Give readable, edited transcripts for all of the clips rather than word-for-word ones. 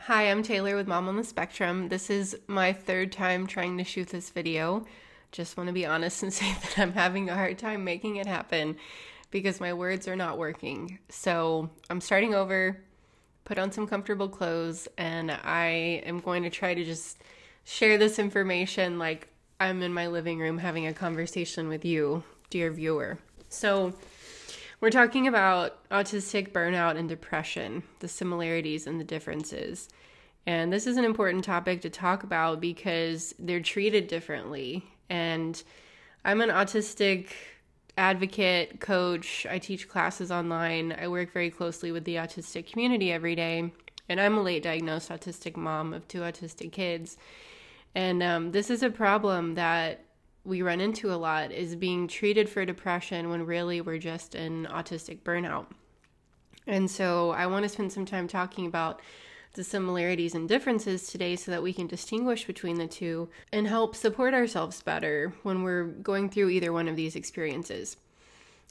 Hi, I'm Taylor with Mom on the Spectrum. This is my third time trying to shoot this video. Just want to be honest and say that I'm having a hard time making it happen because my words are not working. So I'm starting over, put on some comfortable clothes, and I am going to try to just share this information like I'm in my living room having a conversation with you, dear viewer. So we're talking about autistic burnout and depression, the similarities and the differences. And this is an important topic to talk about because they're treated differently. And I'm an autistic advocate, coach. I teach classes online. I work very closely with the autistic community every day. And I'm a late diagnosed autistic mom of 2 autistic kids. And this is a problem that we run into a lot, is being treated for depression when really we're just in autistic burnout. And so I want to spend some time talking about the similarities and differences today so that we can distinguish between the two and help support ourselves better when we're going through either one of these experiences.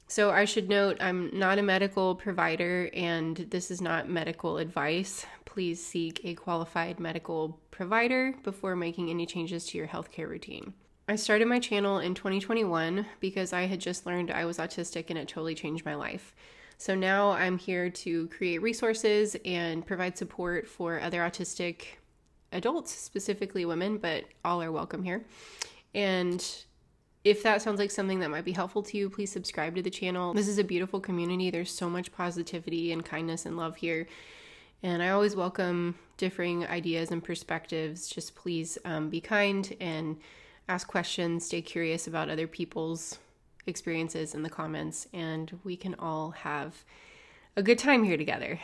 So I should note, I'm not a medical provider and this is not medical advice. Please seek a qualified medical provider before making any changes to your healthcare routine. I started my channel in 2021 because I had just learned I was autistic and it totally changed my life. So now I'm here to create resources and provide support for other autistic adults, specifically women, but all are welcome here. And if that sounds like something that might be helpful to you, please subscribe to the channel. This is a beautiful community. There's so much positivity and kindness and love here. And I always welcome differing ideas and perspectives. Just please be kind and ask questions, stay curious about other people's experiences in the comments, and we can all have a good time here together.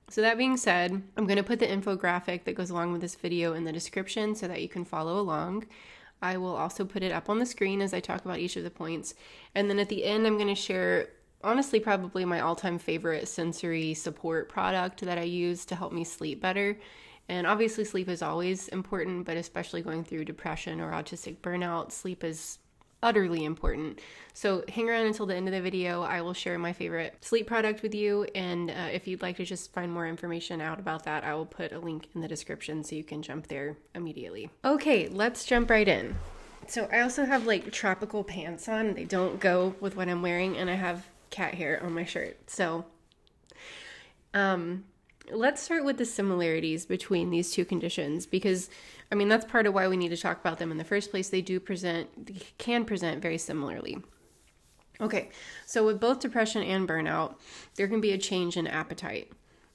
So that being said, I'm going to put the infographic that goes along with this video in the description so that you can follow along. I will also put it up on the screen as I talk about each of the points. And then at the end, I'm going to share, honestly, probably my all-time favorite sensory support product that I use to help me sleep better. And obviously sleep is always important, but especially going through depression or autistic burnout, sleep is utterly important. So hang around until the end of the video. I will share my favorite sleep product with you. And if you'd like to just find more information out about that, I will put a link in the description so you can jump there immediately. Okay, let's jump right in. So I also have like tropical pants on. They don't go with what I'm wearing, and I have cat hair on my shirt. So let's start with the similarities between these two conditions because, I mean, that's part of why we need to talk about them in the first place. They can present very similarly. Okay, so with both depression and burnout, there can be a change in appetite.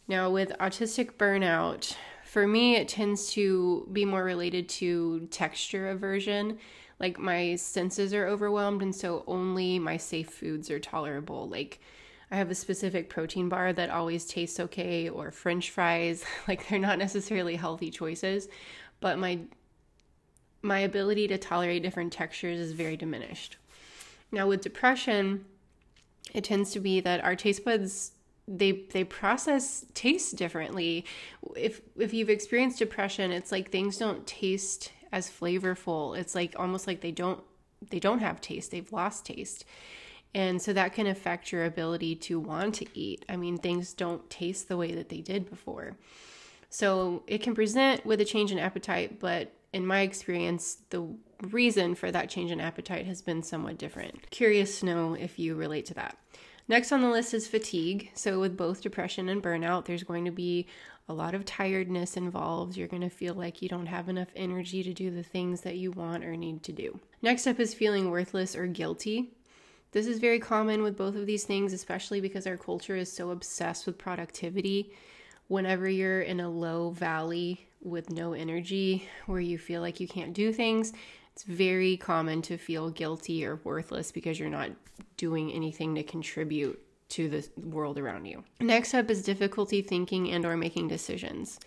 Now, with autistic burnout, for me, it tends to be more related to texture aversion. Like my senses are overwhelmed, and so only my safe foods are tolerable. Like I have a specific protein bar that always tastes okay, or French fries. Like they're not necessarily healthy choices, but my ability to tolerate different textures is very diminished. Now with depression, it tends to be that our taste buds, they process taste differently. If you've experienced depression, it's like things don't taste as flavorful. It's like almost like they don't have taste. They've lost taste. And so that can affect your ability to want to eat. I mean, things don't taste the way that they did before. So it can present with a change in appetite, but in my experience, the reason for that change in appetite has been somewhat different. Curious to know if you relate to that. Next on the list is fatigue. So with both depression and burnout, there's going to be a lot of tiredness involved. You're going to feel like you don't have enough energy to do the things that you want or need to do. Next up is feeling worthless or guilty. This is very common with both of these things, especially because our culture is so obsessed with productivity. Whenever you're in a low valley with no energy, where you feel like you can't do things, it's very common to feel guilty or worthless because you're not doing anything to contribute to the world around you. Next up is difficulty thinking and or making decisions.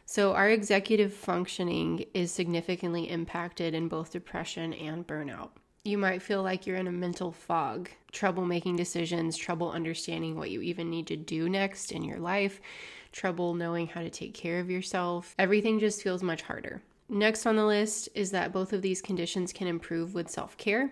So our executive functioning is significantly impacted in both depression and burnout. You might feel like you're in a mental fog, trouble making decisions, trouble understanding what you even need to do next in your life, trouble knowing how to take care of yourself. Everything just feels much harder. Next on the list is that both of these conditions can improve with self-care.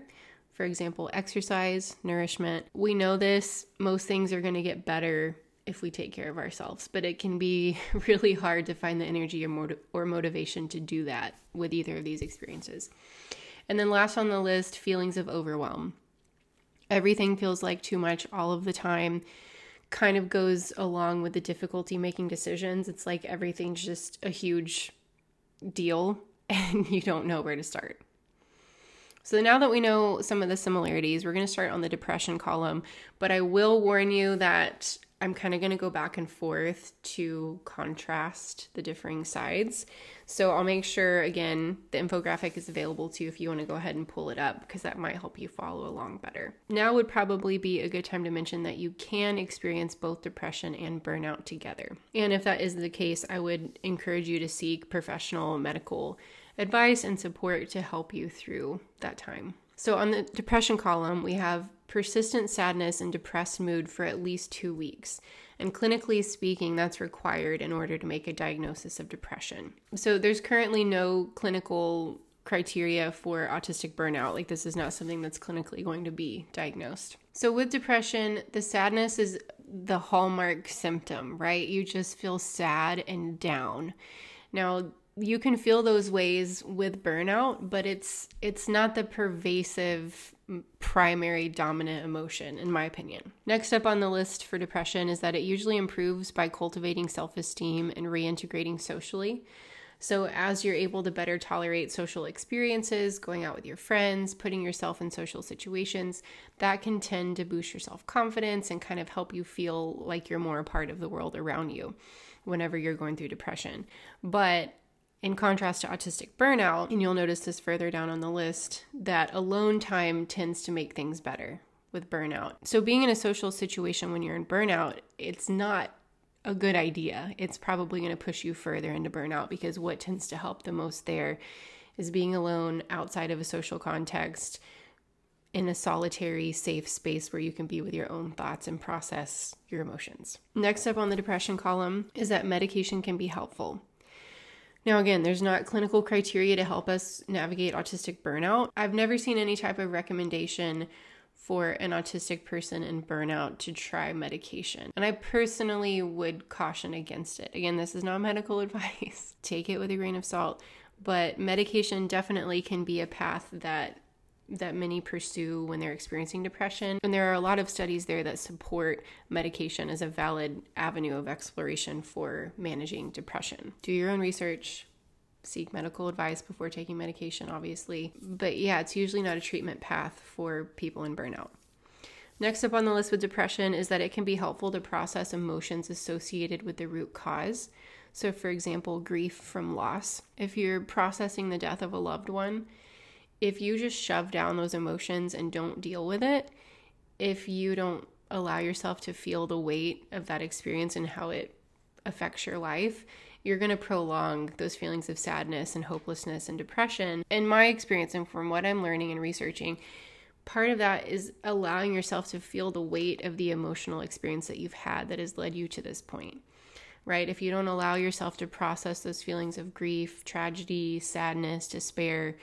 For example, exercise, nourishment. We know this. Most things are going to get better if we take care of ourselves. But it can be really hard to find the energy or motivation to do that with either of these experiences. And then last on the list, feelings of overwhelm. Everything feels like too much all of the time, kind of goes along with the difficulty making decisions. It's like everything's just a huge deal and you don't know where to start. So now that we know some of the similarities, we're going to start on the depression column, but I will warn you that I'm kind of going to go back and forth to contrast the differing sides. So I'll make sure, again, the infographic is available to you if you want to go ahead and pull it up, because that might help you follow along better. Now would probably be a good time to mention that you can experience both depression and burnout together. And if that is the case, I would encourage you to seek professional medical advice and support to help you through that time. So on the depression column, we have persistent sadness and depressed mood for at least 2 weeks. And clinically speaking, that's required in order to make a diagnosis of depression. So there's currently no clinical criteria for autistic burnout. Like, this is not something that's clinically going to be diagnosed. So with depression, the sadness is the hallmark symptom, right? You just feel sad and down. Now, you can feel those ways with burnout, but it's not the pervasive primary dominant emotion, in my opinion. Next up on the list for depression is that it usually improves by cultivating self-esteem and reintegrating socially. So as you're able to better tolerate social experiences, going out with your friends, putting yourself in social situations, that can tend to boost your self-confidence and kind of help you feel like you're more a part of the world around you whenever you're going through depression. But in contrast to autistic burnout, and you'll notice this further down on the list, that alone time tends to make things better with burnout. So being in a social situation when you're in burnout, it's not a good idea. It's probably going to push you further into burnout, because what tends to help the most there is being alone outside of a social context in a solitary, safe space where you can be with your own thoughts and process your emotions. Next up on the depression column is that medication can be helpful. Now, again, there's not clinical criteria to help us navigate autistic burnout. I've never seen any type of recommendation for an autistic person in burnout to try medication. And I personally would caution against it. Again, this is not medical advice. Take it with a grain of salt. But medication definitely can be a path that many pursue when they're experiencing depression. And there are a lot of studies there that support medication as a valid avenue of exploration for managing depression. Do your own research, seek medical advice before taking medication, obviously. But yeah, it's usually not a treatment path for people in burnout. Next up on the list with depression is that it can be helpful to process emotions associated with the root cause. So for example, grief from loss. If you're processing the death of a loved one, if you just shove down those emotions and don't deal with it, if you don't allow yourself to feel the weight of that experience and how it affects your life, you're going to prolong those feelings of sadness and hopelessness and depression. In my experience, and from what I'm learning and researching, part of that is allowing yourself to feel the weight of the emotional experience that you've had that has led you to this point, right? If you don't allow yourself to process those feelings of grief, tragedy, sadness, despair,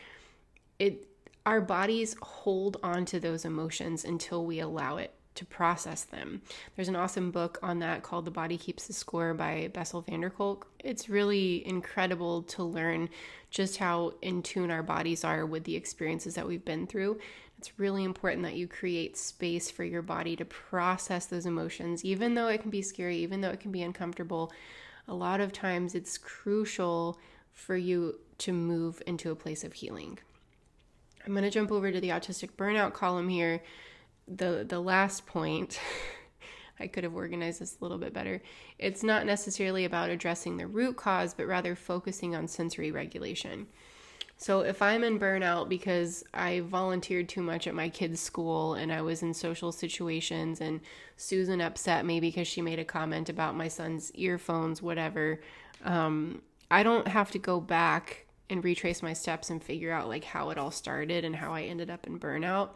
our bodies hold on to those emotions until we allow it to process them. There's an awesome book on that called The Body Keeps the Score by Bessel van der Kolk. It's really incredible to learn just how in tune our bodies are with the experiences that we've been through. It's really important that you create space for your body to process those emotions, even though it can be scary, even though it can be uncomfortable. A lot of times it's crucial for you to move into a place of healing. I'm going to jump over to the autistic burnout column here. The last point, I could have organized this a little bit better. It's not necessarily about addressing the root cause, but rather focusing on sensory regulation. So if I'm in burnout because I volunteered too much at my kids' school and I was in social situations and Susan upset me because she made a comment about my son's earphones, whatever, I don't have to go back and retrace my steps and figure out like how it all started and how I ended up in burnout.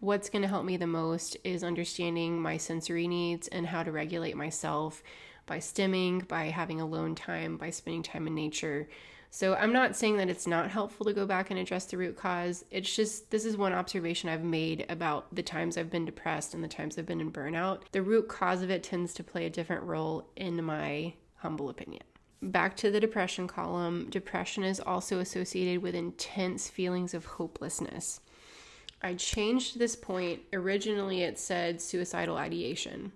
What's going to help me the most is understanding my sensory needs and how to regulate myself by stimming, by having alone time, by spending time in nature. So I'm not saying that it's not helpful to go back and address the root cause. It's just, this is one observation I've made about the times I've been depressed and the times I've been in burnout. The root cause of it tends to play a different role in my humble opinion. Back to the depression column, depression is also associated with intense feelings of hopelessness. I changed this point. Originally it said suicidal ideation.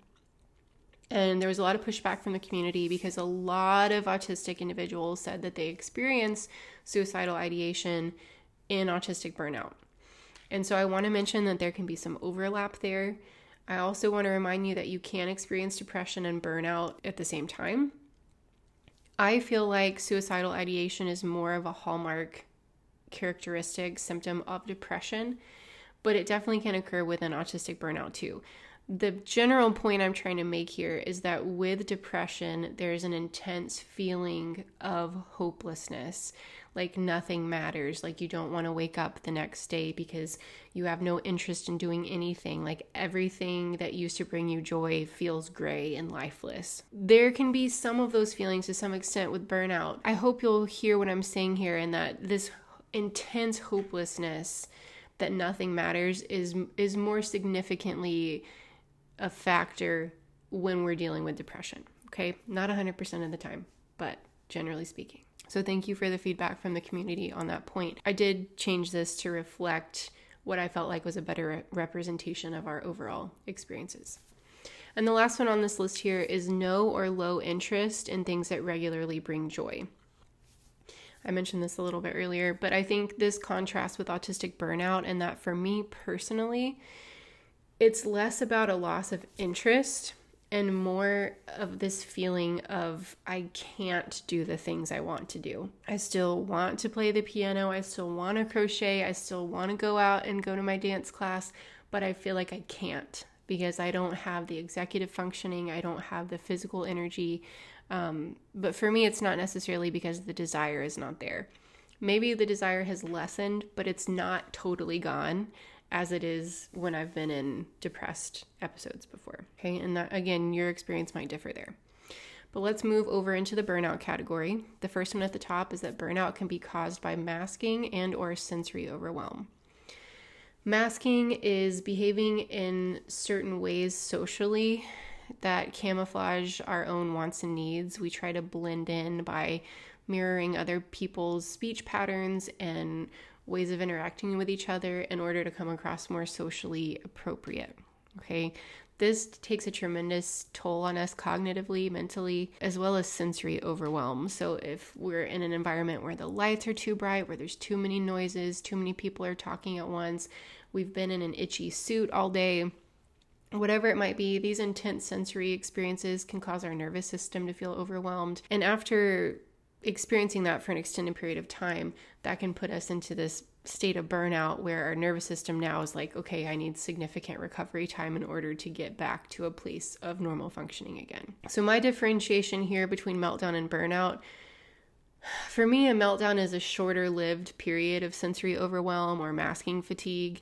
And there was a lot of pushback from the community because a lot of autistic individuals said that they experience suicidal ideation in autistic burnout. And so I want to mention that there can be some overlap there. I also want to remind you that you can experience depression and burnout at the same time. I feel like suicidal ideation is more of a hallmark characteristic symptom of depression, but it definitely can occur within autistic burnout too. The general point I'm trying to make here is that with depression, there's an intense feeling of hopelessness, like nothing matters, like you don't want to wake up the next day because you have no interest in doing anything, like everything that used to bring you joy feels gray and lifeless. There can be some of those feelings to some extent with burnout. I hope you'll hear what I'm saying here, and that this intense hopelessness, that nothing matters, is more significantly a factor when we're dealing with depression, okay? Not 100% of the time, but generally speaking. So thank you for the feedback from the community on that point. I did change this to reflect what I felt like was a better representation of our overall experiences. And the last one on this list here is no or low interest in things that regularly bring joy. I mentioned this a little bit earlier, but I think this contrasts with autistic burnout, and that for me personally, it's less about a loss of interest and more of this feeling of I can't do the things I want to do. I still want to play the piano. I still want to crochet. I still want to go out and go to my dance class, but I feel like I can't because I don't have the executive functioning. I don't have the physical energy. But for me, it's not necessarily because the desire is not there. Maybe the desire has lessened, but it's not totally gone, as it is when I've been in depressed episodes before. Okay, and that, again, your experience might differ there. But let's move over into the burnout category. The first one at the top is that burnout can be caused by masking and or sensory overwhelm. Masking is behaving in certain ways socially that camouflage our own wants and needs. We try to blend in by mirroring other people's speech patterns and ways of interacting with each other in order to come across more socially appropriate. Okay, this takes a tremendous toll on us cognitively, mentally, as well as sensory overwhelm. So if we're in an environment where the lights are too bright, where there's too many noises, too many people are talking at once, we've been in an itchy suit all day, whatever it might be, these intense sensory experiences can cause our nervous system to feel overwhelmed. And after experiencing that for an extended period of time, that can put us into this state of burnout where our nervous system now is like, okay, I need significant recovery time in order to get back to a place of normal functioning again. So my differentiation here between meltdown and burnout, for me, a meltdown is a shorter lived period of sensory overwhelm or masking fatigue.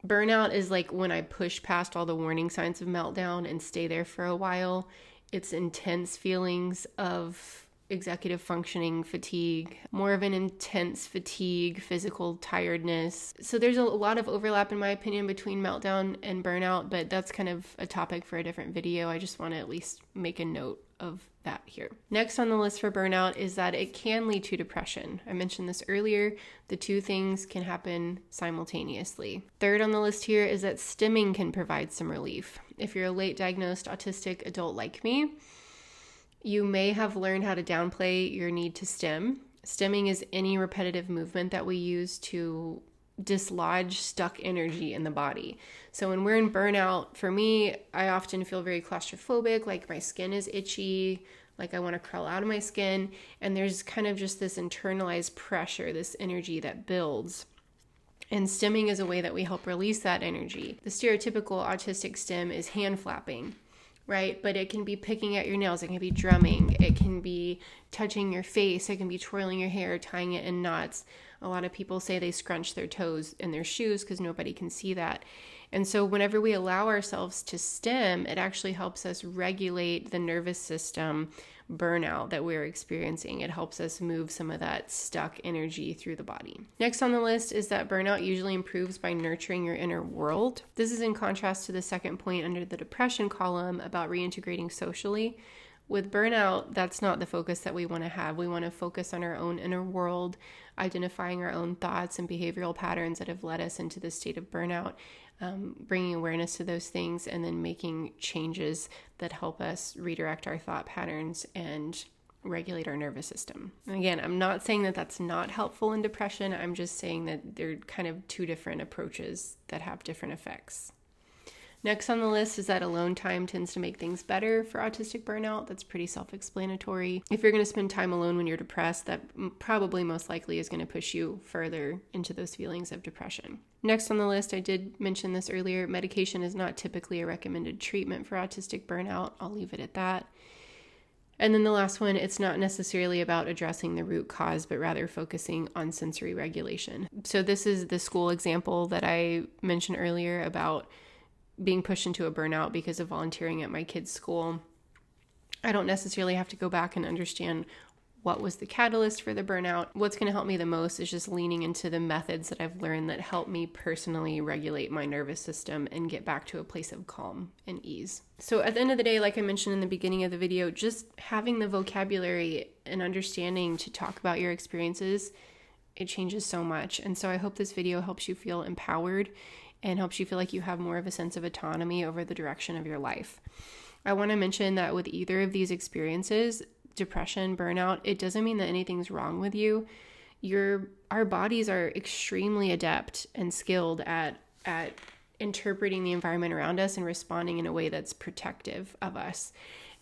Burnout is like when I push past all the warning signs of meltdown and stay there for a while. It's intense feelings of executive functioning fatigue, more of an intense fatigue, physical tiredness. So there's a lot of overlap, in my opinion, between meltdown and burnout, but that's kind of a topic for a different video. I just want to at least make a note of that here. Next on the list for burnout is that it can lead to depression. I mentioned this earlier. The two things can happen simultaneously. Third on the list here is that stimming can provide some relief. If you're a late diagnosed autistic adult like me, you may have learned how to downplay your need to stim. Stimming is any repetitive movement that we use to dislodge stuck energy in the body. So when we're in burnout, for me, I often feel very claustrophobic, like my skin is itchy, like I want to crawl out of my skin. And there's kind of just this internalized pressure, this energy that builds. And stimming is a way that we help release that energy. The stereotypical autistic stim is hand flapping, right? But it can be picking at your nails, it can be drumming, it can be touching your face, it can be twirling your hair, tying it in knots. A lot of people say they scrunch their toes in their shoes because nobody can see that. And so whenever we allow ourselves to stim, it actually helps us regulate the nervous system burnout that we're experiencing. It helps us move some of that stuck energy through the body. Next on the list is that burnout usually improves by nurturing your inner world. This is in contrast to the second point under the depression column about reintegrating socially. With burnout, that's not the focus that we want to have. We want to focus on our own inner world, identifying our own thoughts and behavioral patterns that have led us into this state of burnout, bringing awareness to those things, and then making changes that help us redirect our thought patterns and regulate our nervous system. And again, I'm not saying that that's not helpful in depression. I'm just saying that they're kind of two different approaches that have different effects. Next on the list is that alone time tends to make things better for autistic burnout. That's pretty self-explanatory. If you're going to spend time alone when you're depressed, that probably most likely is going to push you further into those feelings of depression. Next on the list, I did mention this earlier, medication is not typically a recommended treatment for autistic burnout. I'll leave it at that. And then the last one, it's not necessarily about addressing the root cause, but rather focusing on sensory regulation. So this is the school example that I mentioned earlier about being pushed into a burnout because of volunteering at my kids' school. I don't necessarily have to go back and understand what was the catalyst for the burnout. What's going to help me the most is just leaning into the methods that I've learned that help me personally regulate my nervous system and get back to a place of calm and ease. So at the end of the day, like I mentioned in the beginning of the video, just having the vocabulary and understanding to talk about your experiences, it changes so much. And so I hope this video helps you feel empowered and helps you feel like you have more of a sense of autonomy over the direction of your life. I want to mention that with either of these experiences, depression, burnout, it doesn't mean that anything's wrong with you. Our bodies are extremely adept and skilled at interpreting the environment around us and responding in a way that's protective of us.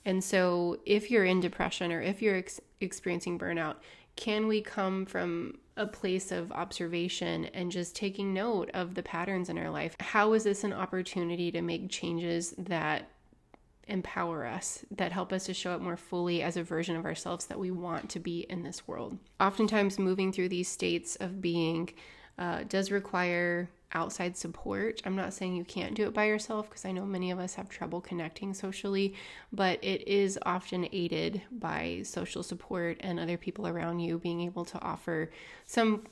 And so if you're in depression or if you're experiencing burnout, can we come from a place of observation and just taking note of the patterns in our life? How is this an opportunity to make changes that empower us, that help us to show up more fully as a version of ourselves that we want to be in this world? Oftentimes moving through these states of being does require outside support. I'm not saying you can't do it by yourself, because I know many of us have trouble connecting socially, but it is often aided by social support and other people around you being able to offer some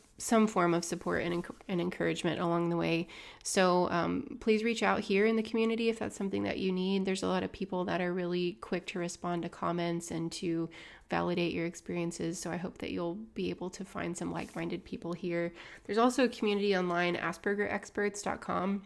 form of support and encouragement along the way. So please reach out here in the community if that's something that you need. There's a lot of people that are really quick to respond to comments and to validate your experiences. So I hope that you'll be able to find some like-minded people here. There's also a community online, aspergerexperts.com.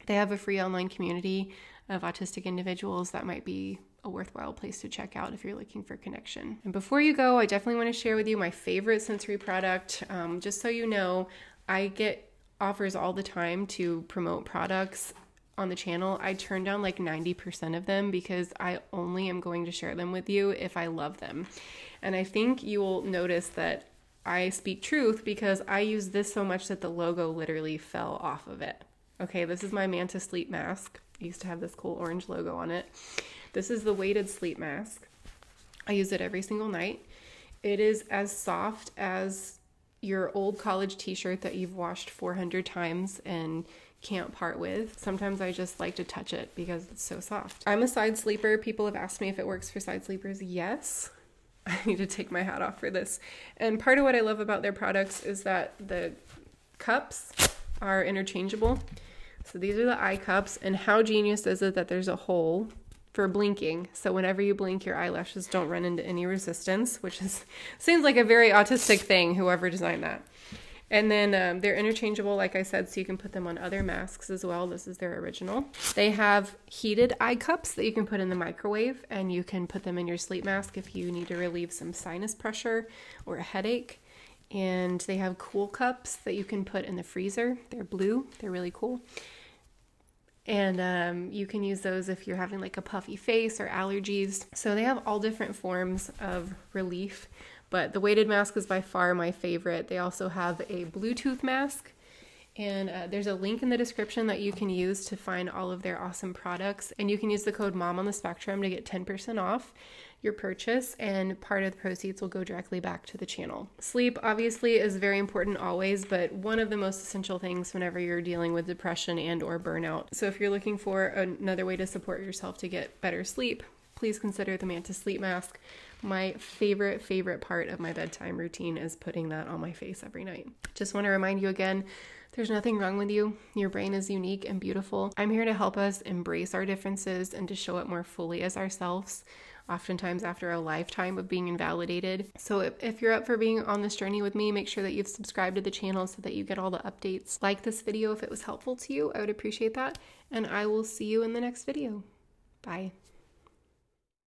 They have a free online community of autistic individuals that might be a worthwhile place to check out if you're looking for connection. And before you go, I definitely want to share with you my favorite sensory product. Just so you know, I get offers all the time to promote products on the channel. I turn down like 90% of them because I only am going to share them with you if I love them. And I think you will notice that I speak truth because I use this so much that the logo literally fell off of it. Okay, this is my Manta sleep mask. I used to have this cool orange logo on it. This is the weighted sleep mask. I use it every single night. It is as soft as your old college t-shirt that you've washed 400 times and can't part with. Sometimes I just like to touch it because it's so soft. I'm a side sleeper. People have asked me if it works for side sleepers. Yes. I need to take my hat off for this. And part of what I love about their products is that the cups are interchangeable. So these are the eye cups, and how genius is it that there's a hole for blinking, so whenever you blink your eyelashes don't run into any resistance, which seems like a very autistic thing, whoever designed that. And then they're interchangeable, like I said, so you can put them on other masks as well. This is their original. They have heated eye cups that you can put in the microwave, and you can put them in your sleep mask if you need to relieve some sinus pressure or a headache. And they have cool cups that you can put in the freezer. They're blue. They're really cool. And you can use those if you're having like a puffy face or allergies. So they have all different forms of relief, but the weighted mask is by far my favorite. They also have a Bluetooth mask, and there's a link in the description that you can use to find all of their awesome products. And you can use the code MOMONTHESPECTRUM to get 10% off. your purchase, and part of the proceeds will go directly back to the channel. Sleep obviously is very important always, but one of the most essential things whenever you're dealing with depression and or burnout. So if you're looking for another way to support yourself to get better sleep, please consider the Manta sleep mask. My favorite part of my bedtime routine is putting that on my face every night. Just want to remind you again, there's nothing wrong with you. Your brain is unique and beautiful. I'm here to help us embrace our differences and to show up more fully as ourselves, oftentimes after a lifetime of being invalidated. So if you're up for being on this journey with me, make sure that you've subscribed to the channel so that you get all the updates. Like this video if it was helpful to you. I would appreciate that. And I will see you in the next video. Bye.